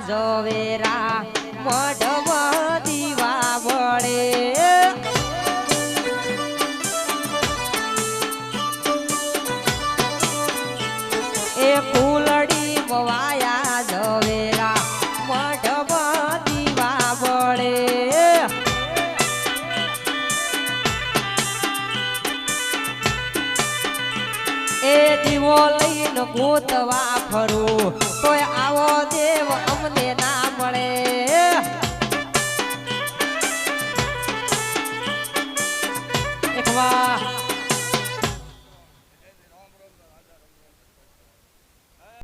ઝવેરા મઢમાં દીવા વળે એ ફૂલડી મવાયા ઝવેરા મઢમાં દીવા વળે એ દીવો લઈને ગોતવા ફરું તોય આવો દેવ અમને ના મળે એક વાર